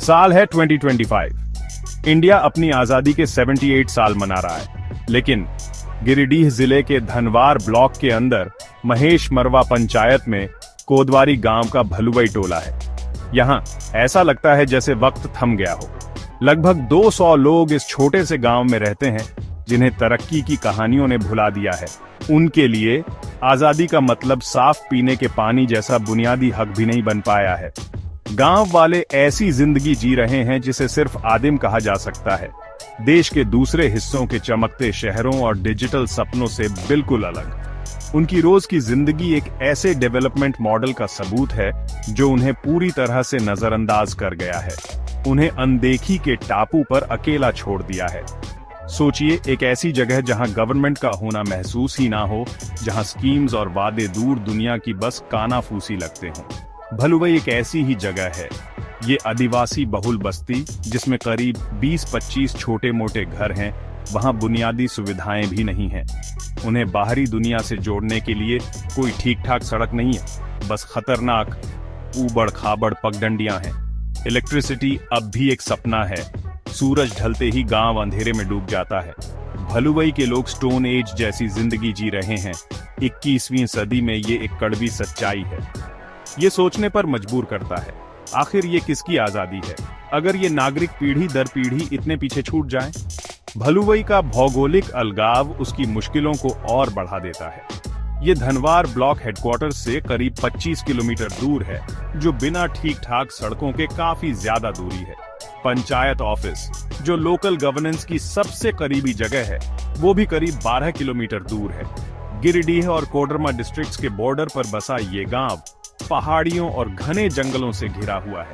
साल है 2025। इंडिया अपनी आजादी के 78 साल मना रहा है, लेकिन गिरिडीह जिले के धनवार ब्लॉक के अंदर महेश मरवा पंचायत में कोदवारी गांव का भलुवई टोला है। यहाँ ऐसा लगता है जैसे वक्त थम गया हो। लगभग 200 लोग इस छोटे से गांव में रहते हैं, जिन्हें तरक्की की कहानियों ने भुला दिया है। उनके लिए आजादी का मतलब साफ पीने के पानी जैसा बुनियादी हक भी नहीं बन पाया है। गांव वाले ऐसी जिंदगी जी रहे हैं जिसे सिर्फ आदिम कहा जा सकता है, देश के दूसरे हिस्सों के चमकते शहरों और डिजिटल सपनों से बिल्कुल अलग। उनकी रोज की जिंदगी एक ऐसे डेवलपमेंट मॉडल का सबूत है जो उन्हें पूरी तरह से नजरअंदाज कर गया है, उन्हें अनदेखी के टापू पर अकेला छोड़ दिया है। सोचिए, एक ऐसी जगह जहां गवर्नमेंट का होना महसूस ही ना हो, जहां स्कीम्स और वादे दूर दुनिया की बस कानाफूसी लगते हों। भलुवई एक ऐसी ही जगह है, ये आदिवासी बहुल बस्ती जिसमें करीब 20-25 छोटे मोटे घर हैं। वहां बुनियादी सुविधाएं भी नहीं हैं। उन्हें बाहरी दुनिया से जोड़ने के लिए कोई ठीक ठाक सड़क नहीं है, बस खतरनाक ऊबड़ खाबड़ पगडंडियां हैं। इलेक्ट्रिसिटी अब भी एक सपना है, सूरज ढलते ही गांव अंधेरे में डूब जाता है। भलुवई के लोग स्टोन एज जैसी जिंदगी जी रहे हैं। 21वीं सदी में ये एक कड़वी सच्चाई है। ये सोचने पर मजबूर करता है, आखिर ये किसकी आजादी है अगर ये नागरिक पीढ़ी दर पीढ़ी इतने पीछे छूट जाएं? भलुवई का भौगोलिक अलगाव उसकी मुश्किलों को और बढ़ा देता है। ये धनवार ब्लॉक हेडक्वार्टर से करीब 25 किलोमीटर दूर है, जो बिना ठीक ठाक सड़कों के काफी ज्यादा दूरी है। पंचायत ऑफिस, जो लोकल गवर्नेंस की सबसे करीबी जगह है, वो भी करीब 12 किलोमीटर दूर है। गिरिडीह और कोडरमा डिस्ट्रिक्ट्स के बॉर्डर पर बसा ये गांव पहाड़ियों और घने जंगलों से घिरा हुआ है।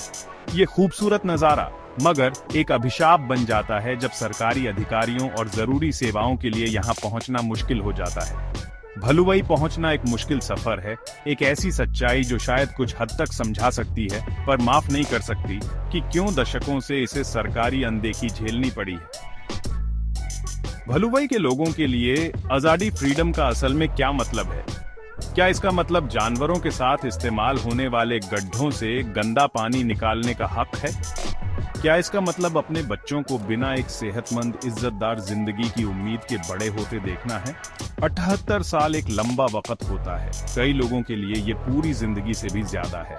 ये खूबसूरत नजारा मगर एक अभिशाप बन जाता है जब सरकारी अधिकारियों और जरूरी सेवाओं के लिए यहाँ पहुँचना मुश्किल हो जाता है। भलुवई पहुँचना एक मुश्किल सफर है, एक ऐसी सच्चाई जो शायद कुछ हद तक समझा सकती है, पर माफ नहीं कर सकती कि क्यों दशकों से इसे सरकारी अनदेखी झेलनी पड़ी है। भलुवई के लोगों के लिए आजादी, फ्रीडम का असल में क्या मतलब है? क्या इसका मतलब जानवरों के साथ इस्तेमाल होने वाले गड्ढों से गंदा पानी निकालने का हक है? क्या इसका मतलब अपने बच्चों को बिना एक सेहतमंद, इज्जतदार जिंदगी की उम्मीद के बड़े होते देखना है? 78 साल एक लंबा वक्त होता है, कई लोगों के लिए ये पूरी जिंदगी से भी ज्यादा है।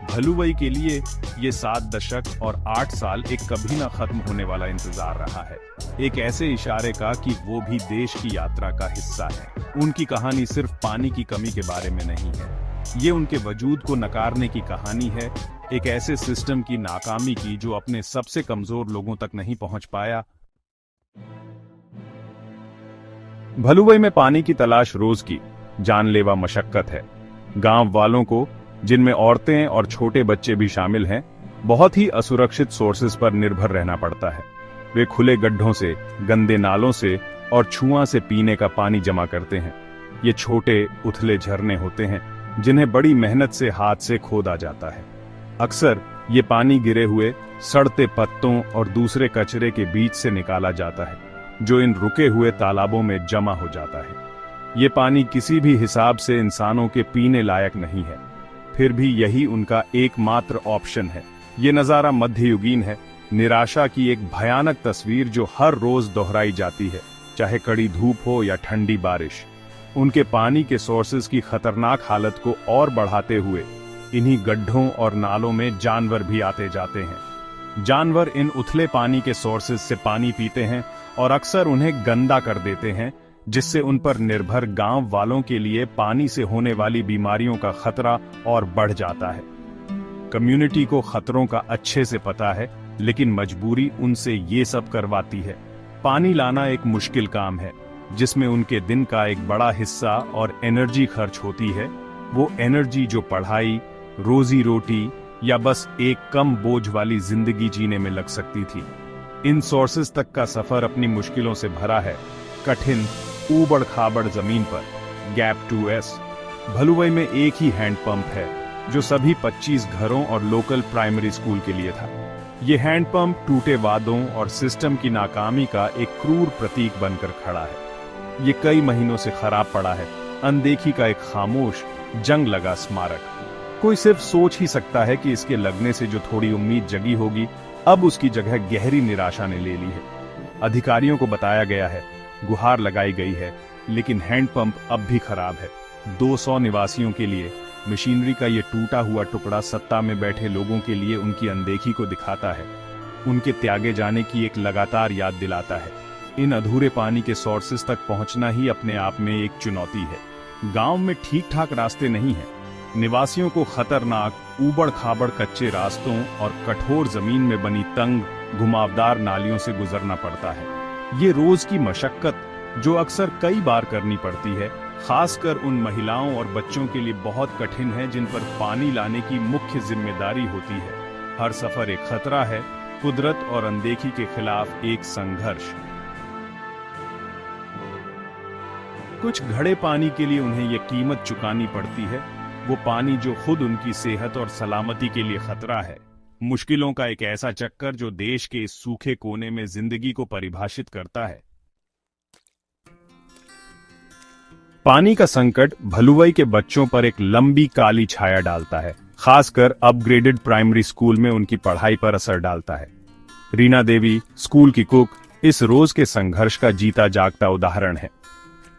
भलुवई के लिए ये 7 दशक और 8 साल एक कभी ना खत्म होने वाला इंतजार रहा है, एक ऐसे इशारे का कि वो भी देश की यात्रा का हिस्सा है। उनकी कहानी सिर्फ पानी की कमी के बारे में नहीं है, ये उनके वजूद को नकारने की कहानी है, एक ऐसे सिस्टम की नाकामी की जो अपने सबसे कमजोर लोगों तक नहीं पहुंच पाया। भलुवई में पानी की तलाश रोज की जानलेवा मशक्कत है। गांव वालों को, जिनमें औरतें और छोटे बच्चे भी शामिल हैं, बहुत ही असुरक्षित सोर्सेज पर निर्भर रहना पड़ता है। वे खुले गड्ढों से, गंदे नालों से और छुआ से पीने का पानी जमा करते हैं। ये छोटे उथले झरने होते हैं जिन्हें बड़ी मेहनत से हाथ से खोदा जाता है। अक्सर ये पानी गिरे हुए, सड़ते पत्तों और दूसरे कचरे के बीच से निकाला जाता है, जो इन रुके हुए तालाबों में जमा हो जाता है। ये पानी किसी भी हिसाब से इंसानों के पीने लायक नहीं है, फिर भी यही उनका एकमात्र ऑप्शन है। ये नजारा मध्ययुगीन है, निराशा की एक भयानक तस्वीर जो हर रोज दोहराई जाती है, चाहे कड़ी धूप हो या ठंडी बारिश। उनके पानी के सोर्सेज की खतरनाक हालत को और बढ़ाते हुए इन्हीं गड्ढों और नालों में जानवर भी आते जाते हैं। जानवर इन उथले पानी के सोर्सेज से पानी पीते हैं और अक्सर उन्हें गंदा कर देते हैं, जिससे उन पर निर्भर गांव वालों के लिए पानी से होने वाली बीमारियों का खतरा और बढ़ जाता है। कम्युनिटी को खतरों का अच्छे से पता है, लेकिन मजबूरी उनसे ये सब करवाती है। पानी लाना एक मुश्किल काम है, जिसमें उनके दिन का एक बड़ा हिस्सा और एनर्जी खर्च होती है। वो एनर्जी जो पढ़ाई, रोजी रोटी या बस एक कम बोझ वाली जिंदगी जीने में लग सकती थी। इन सोर्सेज तक का सफर अपनी मुश्किलों से भरा है। कठिन ऊबड़ खाबड़ जमीन पर गैप 2S। भलुवई में एक ही हैंडपंप है जो सभी 25 घरों और लोकल प्राइमरी स्कूल के लिए था। ये हैंडपंप टूटे वादों और सिस्टम की नाकामी का एक क्रूर प्रतीक बनकर खड़ा है। ये कई महीनों से खराब पड़ा है, अनदेखी का एक खामोश, जंग लगा स्मारक। कोई सिर्फ सोच ही सकता है कि इसके लगने से जो थोड़ी उम्मीद जगी होगी अब उसकी जगह गहरी निराशा ने ले ली है। अधिकारियों को बताया गया है, गुहार लगाई गई है, लेकिन हैंडपंप अब भी खराब है। 200 निवासियों के लिए मशीनरी का ये टूटा हुआ टुकड़ा सत्ता में बैठे लोगों के लिए उनकी अनदेखी को दिखाता है, उनके त्यागे जाने की एक लगातार याद दिलाता है। इन अधूरे पानी के सोर्सेस तक पहुंचना ही अपने आप में एक चुनौती है। गांव में ठीक ठाक रास्ते नहीं हैं। निवासियों को खतरनाक, ऊबड़-खाबड़ कच्चे रास्तों और कठोर जमीन में बनी तंग, घुमावदार नालियों से गुजरना पड़ता है। ये रोज की मशक्कत जो अक्सर कई बार करनी पड़ती है, खासकर उन महिलाओं और बच्चों के लिए बहुत कठिन है जिन पर पानी लाने की मुख्य जिम्मेदारी होती है। हर सफर एक खतरा है, कुदरत और अनदेखी के खिलाफ एक संघर्ष। कुछ घड़े पानी के लिए उन्हें यह कीमत चुकानी पड़ती है, वो पानी जो खुद उनकी सेहत और सलामती के लिए खतरा है। मुश्किलों का एक ऐसा चक्कर जो देश के इस सूखे कोने में जिंदगी को परिभाषित करता है। पानी का संकट भलुवई के बच्चों पर एक लंबी काली छाया डालता है, खासकर अपग्रेडेड प्राइमरी स्कूल में उनकी पढ़ाई पर असर डालता है। रीना देवी, स्कूल की कुक, इस रोज के संघर्ष का जीता जागता उदाहरण है।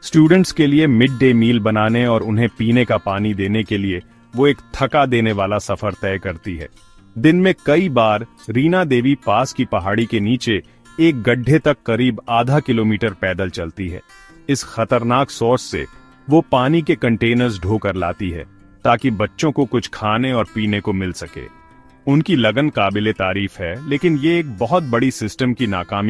स्टूडेंट्स के लिए मिड डे मील बनाने और उन्हें पीने का पानी देने के लिए वो एक थका देने वाला सफर तय करती है। दिन में कई बार रीना देवी पास की पहाड़ी के नीचे एक गड्ढे तक करीब आधा किलोमीटर पैदल चलती है। इस खतरनाक सोर्स से वो पानी के कंटेनर्स ढोकर लाती है ताकि बच्चों को कुछ खाने और पीने को मिल सके। उनकी लगन काबिले तारीफ है, लेकिन ये एक बहुत बड़ी सिस्टम की नाकामी